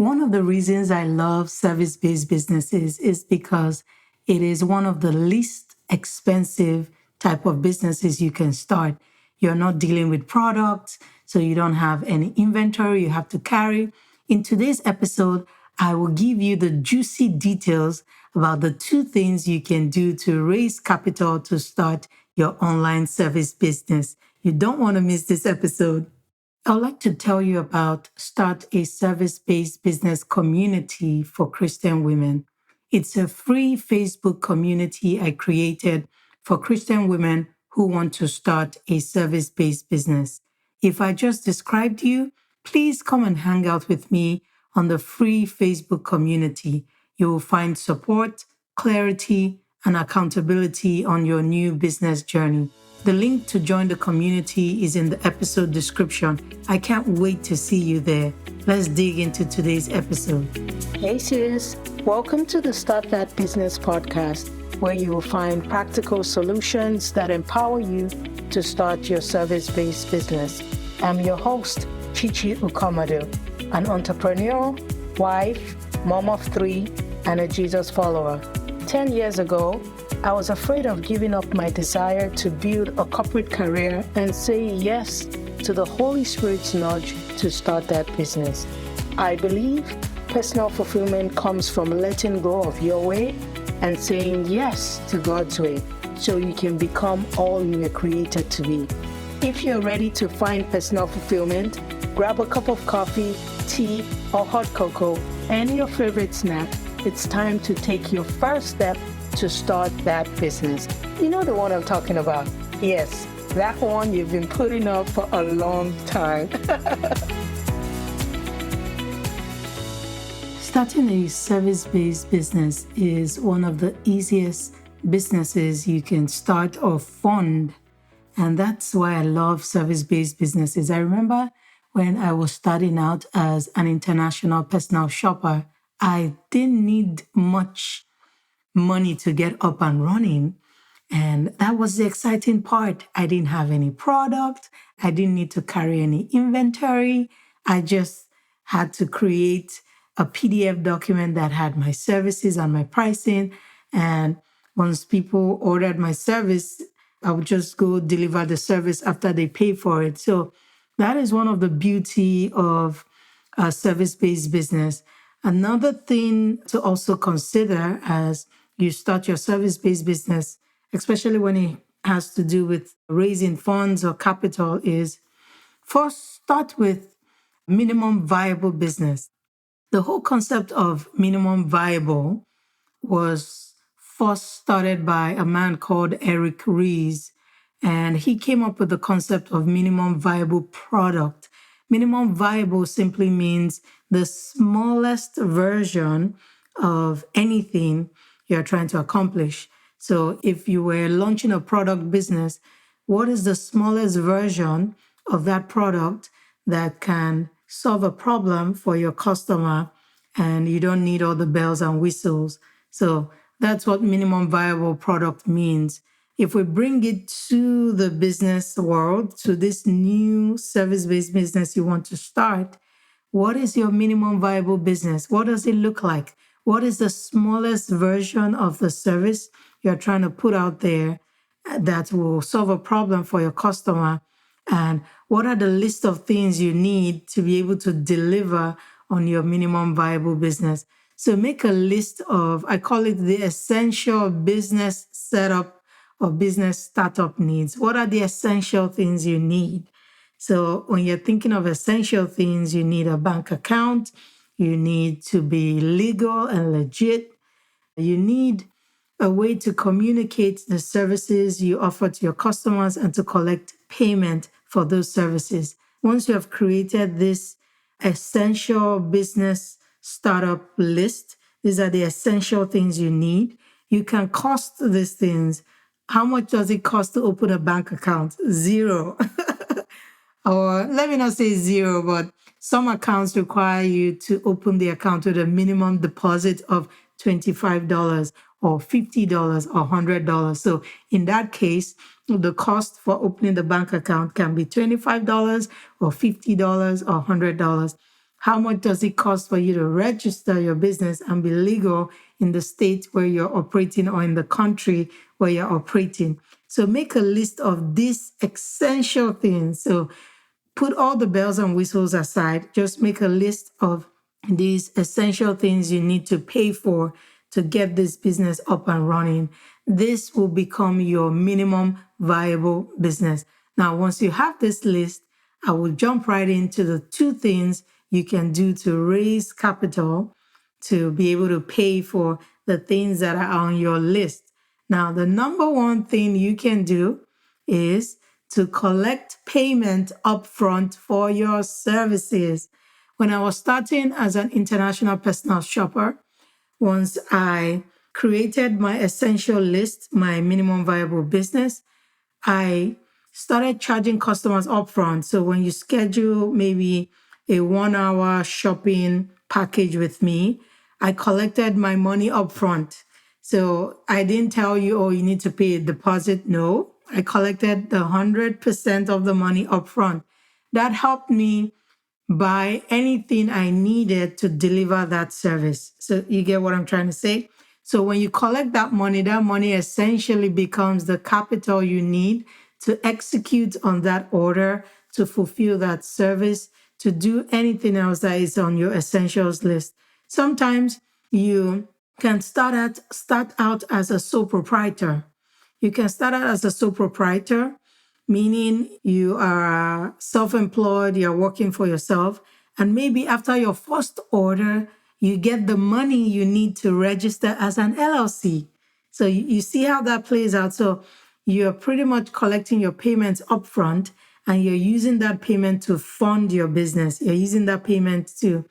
One of the reasons I love service-based businesses is because it is one of the least expensive type of businesses you can start. You're not dealing with products, so you don't have any inventory you have to carry. In today's episode, I will give you the juicy details about the two things you can do to raise capital to start your online service business. You don't want to miss this episode. I would like to tell you about Start a Service-Based Business Community for Christian Women. It's a free Facebook community I created for Christian women who want to start a service-based business. If I just described you, please come and hang out with me on the free Facebook community. You will find support, clarity, and accountability on your new business journey. The link to join the community is in the episode description. I can't wait to see you there. Let's dig into today's episode. Hey sis, welcome to the Start That Business podcast, where you will find practical solutions that empower you to start your service-based business. I'm your host, Chichi Ukomadu, an entrepreneur, wife, mom of 3, and a Jesus follower. 10 years ago, I was afraid of giving up my desire to build a corporate career and say yes to the Holy Spirit's nudge to start that business. I believe personal fulfillment comes from letting go of your way and saying yes to God's way so you can become all you were created to be. If you're ready to find personal fulfillment, grab a cup of coffee, tea, or hot cocoa, and your favorite snack. It's time to take your first step to start that business. You know the one I'm talking about? Yes, that one you've been putting up for a long time. Starting a service-based business is one of the easiest businesses you can start or fund. And that's why I love service-based businesses. I remember when I was starting out as an international personal shopper, I didn't need much money to get up and running. And that was the exciting part. I didn't have any product. I didn't need to carry any inventory. I just had to create a PDF document that had my services and my pricing. And once people ordered my service, I would just go deliver the service after they pay for it. So that is one of the beauty of a service-based business. Another thing to also consider as you start your service-based business, especially when it has to do with raising funds or capital, is first start with minimum viable business. The whole concept of minimum viable was first started by a man called Eric Ries, and he came up with the concept of minimum viable product. Minimum viable simply means the smallest version of anything you're trying to accomplish. So if you were launching a product business, what is the smallest version of that product that can solve a problem for your customer and you don't need all the bells and whistles? So that's what minimum viable product means. If we bring it to the business world, to this new service-based business you want to start, what is your minimum viable business? What does it look like? What is the smallest version of the service you're trying to put out there that will solve a problem for your customer? And what are the list of things you need to be able to deliver on your minimum viable business? So make a list of, I call it the essential business setup or business startup needs. What are the essential things you need? So when you're thinking of essential things, you need a bank account, you need to be legal and legit, you need a way to communicate the services you offer to your customers and to collect payment for those services. Once you have created this essential business startup list, these are the essential things you need. You can cost these things. How much does it cost to open a bank account? Zero. Or let me not say zero, but some accounts require you to open the account with a minimum deposit of $25 or $50 or $100. So in that case, the cost for opening the bank account can be $25 or $50 or $100. How much does it cost for you to register your business and be legal in the state where you're operating or in the country where you're operating? So make a list of these essential things. So put all the bells and whistles aside. Just make a list of these essential things you need to pay for to get this business up and running. This will become your minimum viable business. Now, once you have this list, I will jump right into the 2 things you can do to raise capital to be able to pay for the things that are on your list. Now, the number 1 thing you can do is to collect payment upfront for your services. When I was starting as an international personal shopper, once I created my essential list, my minimum viable business, I started charging customers upfront. So when you schedule maybe a 1-hour shopping package with me, I collected my money upfront. So I didn't tell you, oh, you need to pay a deposit. No, I collected the 100% of the money upfront. That helped me buy anything I needed to deliver that service. So you get what I'm trying to say? So when you collect that money essentially becomes the capital you need to execute on that order, to fulfill that service, to do anything else that is on your essentials list. Sometimes you can start out as a sole proprietor. You can start out as a sole proprietor, meaning you are self-employed, you're working for yourself, and maybe after your first order, you get the money you need to register as an LLC. So you see how that plays out. So you're pretty much collecting your payments upfront, and you're using that payment to fund your business. You're using that payment to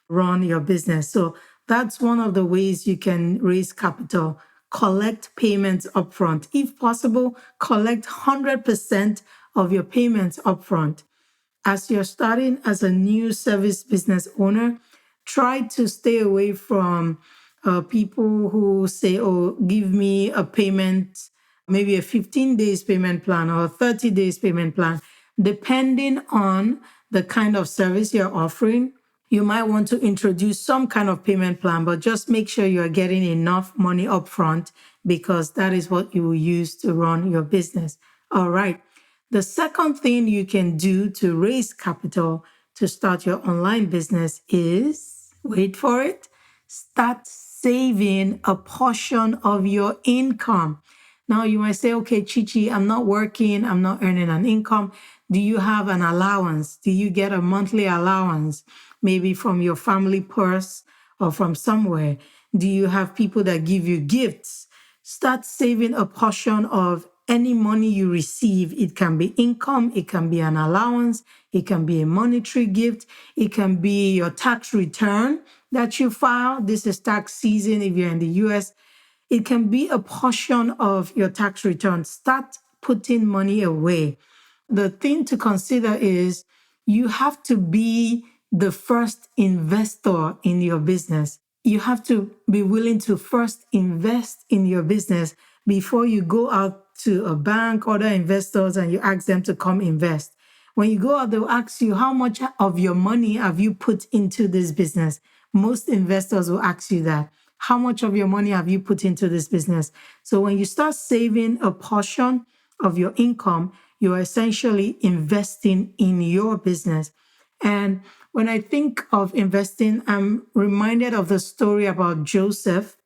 run your business. So that's one of the ways you can raise capital. Collect payments upfront. If possible, collect 100% of your payments upfront. As you're starting as a new service business owner, try to stay away from people who say, oh, give me a payment, maybe a 15 days payment plan or a 30 days payment plan. Depending on the kind of service you're offering, you might want to introduce some kind of payment plan, but just make sure you're getting enough money upfront because that is what you will use to run your business. All right. The second thing you can do to raise capital to start your online business is, wait for it, start saving a portion of your income. Now you might say, okay, Chichi, I'm not working, I'm not earning an income. Do you have an allowance? Do you get a monthly allowance, maybe from your family purse or from somewhere? Do you have people that give you gifts? Start saving a portion of any money you receive. It can be income, it can be an allowance, it can be a monetary gift, it can be your tax return that you file. This is tax season if you're in the US. It can be a portion of your tax return. Start putting money away. The thing to consider is you have to be the first investor in your business. You have to be willing to first invest in your business before you go out to a bank, other investors, and you ask them to come invest. When you go out, they'll ask you, how much of your money have you put into this business? Most investors will ask you that. How much of your money have you put into this business? So when you start saving a portion of your income, you're essentially investing in your business. And when I think of investing, I'm reminded of the story about Joseph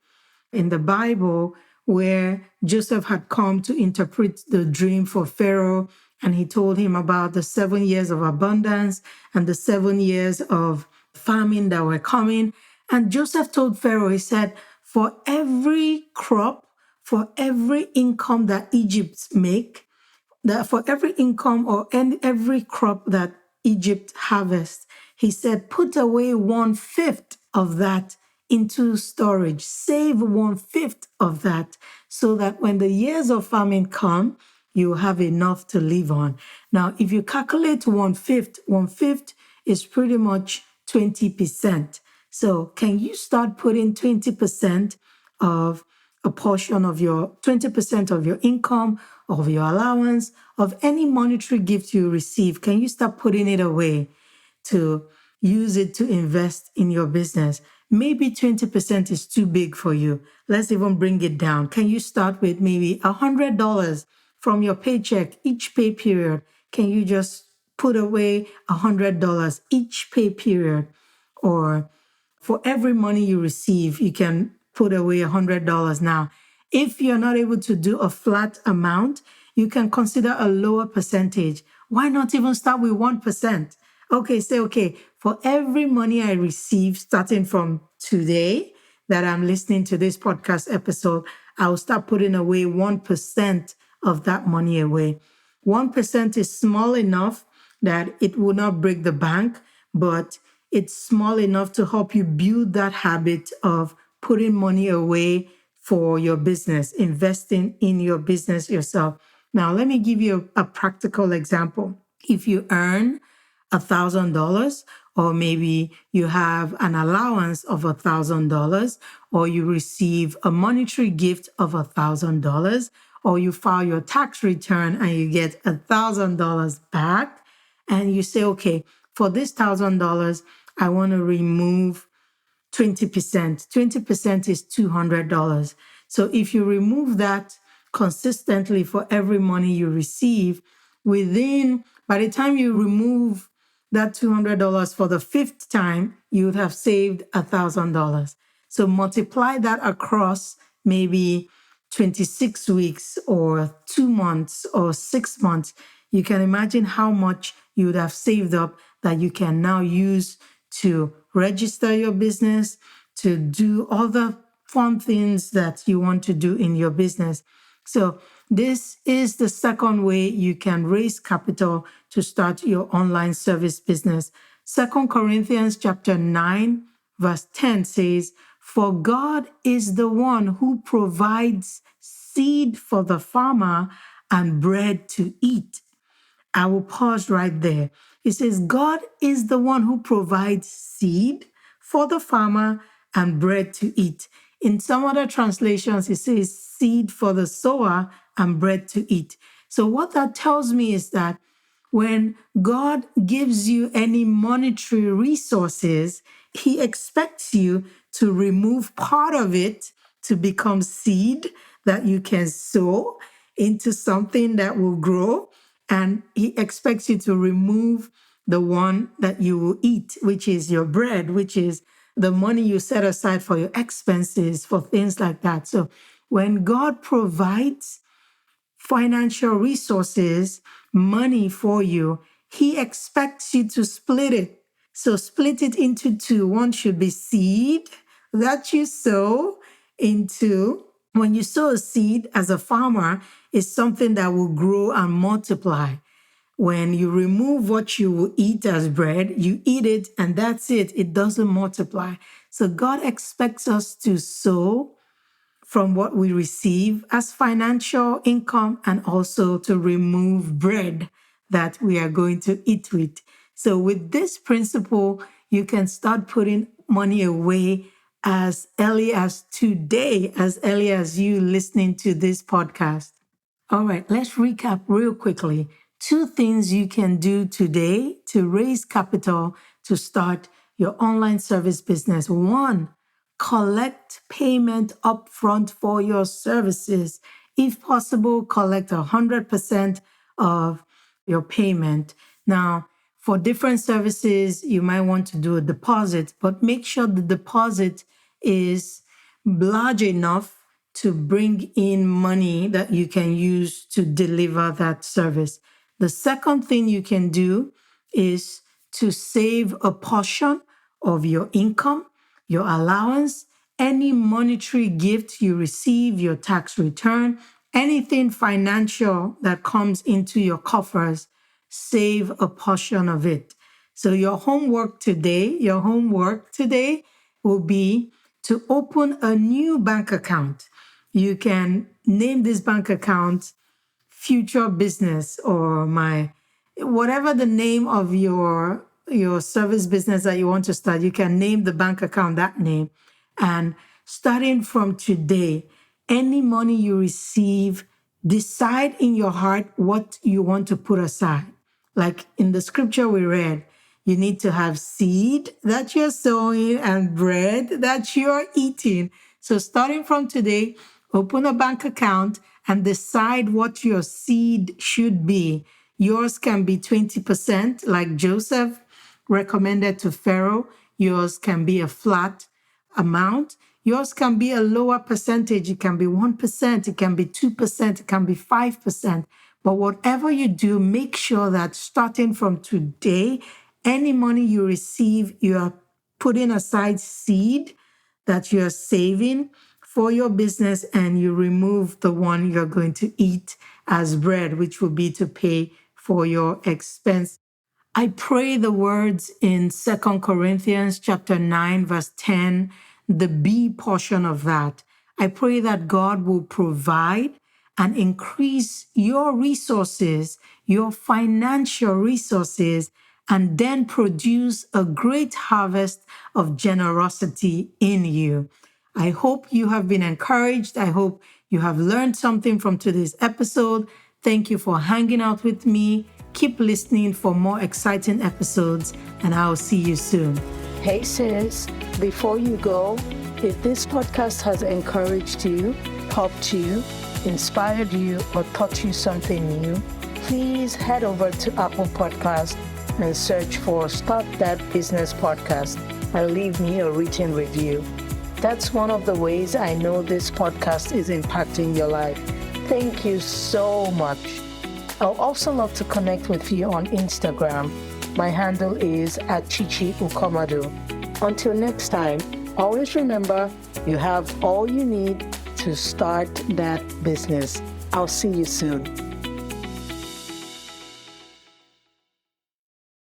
in the Bible, where Joseph had come to interpret the dream for Pharaoh, and he told him about the 7 years of abundance and the 7 years of famine that were coming. And Joseph told Pharaoh, he said, for every crop, for every income that Egypt make, that for every income or every crop that Egypt harvests, he said, put away 1/5 of that into storage. Save 1/5 of that so that when the years of famine come, you have enough to live on. Now, if you calculate 1/5, 1/5 is pretty much 20%. So can you start putting 20% of a portion of your 20% of your income, of your allowance, of any monetary gift you receive? Can you start putting it away to use it to invest in your business. Maybe 20% is too big for you. Let's even bring it down. Can you start with maybe $100 from your paycheck each pay period? Can you just put away $100 each pay period? Or for every money you receive, you can put away $100 now. If you're not able to do a flat amount, you can consider a lower percentage. Why not even start with 1%? Okay, for every money I receive starting from today that I'm listening to this podcast episode, I'll start putting away 1% of that money away. 1% is small enough that it will not break the bank, but it's small enough to help you build that habit of putting money away for your business, investing in your business yourself. Now, let me give you a practical example. If you earn $1,000, or maybe you have an allowance of $1,000, or you receive a monetary gift of $1,000, or you file your tax return and you get $1,000 back, and you say, okay, for this $1,000, I want to remove 20%. 20% is $200. So if you remove that consistently for every money you receive, by the time you remove that $200 for the fifth time, you would have saved $1,000. So multiply that across maybe 26 weeks or 2 months or 6 months. You can imagine how much you would have saved up that you can now use to register your business, to do all the fun things that you want to do in your business. So this is the second way you can raise capital to start your online service business. 2 Corinthians chapter 9, verse 10 says, "For God is the one who provides seed for the farmer and bread to eat." I will pause right there. It says, God is the one who provides seed for the farmer and bread to eat. In some other translations, it says seed for the sower and bread to eat. So what that tells me is that when God gives you any monetary resources, he expects you to remove part of it to become seed that you can sow into something that will grow. And he expects you to remove the one that you will eat, which is your bread, which is the money you set aside for your expenses, for things like that. So when God provides financial resources, money for you, he expects you to split it. So split it into two. One should be seed that you sow into. When you sow a seed as a farmer, it's something that will grow and multiply. When you remove what you will eat as bread, you eat it and that's it. It doesn't multiply. So God expects us to sow from what we receive as financial income and also to remove bread that we are going to eat with. So with this principle, you can start putting money away as early as today, as early as you listening to this podcast. All right, let's recap real quickly. 2 things you can do today to raise capital to start your online service business. 1, collect payment upfront for your services. If possible, collect 100% of your payment. Now, for different services, you might want to do a deposit, but make sure the deposit is large enough to bring in money that you can use to deliver that service. The second thing you can do is to save a portion of your income, your allowance, any monetary gift you receive, your tax return, anything financial that comes into your coffers, save a portion of it. So your homework today will be to open a new bank account. You can name this bank account Future Business or whatever the name of your service business that you want to start. You can name the bank account that name. And starting from today, any money you receive, decide in your heart what you want to put aside. Like in the scripture we read, You need to have seed that you're sowing and bread that you're eating. So starting from today, open a bank account and decide what your seed should be. Yours can be 20%, like Joseph recommended to Pharaoh. Yours can be a flat amount. Yours can be a lower percentage. It can be 1%, it can be 2%, it can be 5%. But whatever you do, make sure that starting from today, any money you receive, you are putting aside seed that you're saving for your business, and you remove the one you're going to eat as bread, which will be to pay for your expense. I pray the words in 2 Corinthians chapter 9, verse 10, the B portion of that. I pray that God will provide and increase your resources, your financial resources, and then produce a great harvest of generosity in you. I hope you have been encouraged. I hope you have learned something from today's episode. Thank you for hanging out with me. Keep listening for more exciting episodes, and I'll see you soon. Hey sis, before you go, if this podcast has encouraged you, helped you, inspired you, or taught you something new, please head over to Apple Podcasts and search for Start That Business Podcast and leave me a written review. That's one of the ways I know this podcast is impacting your life. Thank you so much. I'll also love to connect with you on Instagram. My handle is @ChichiUkomadu. Until next time, always remember you have all you need to start that business. I'll see you soon.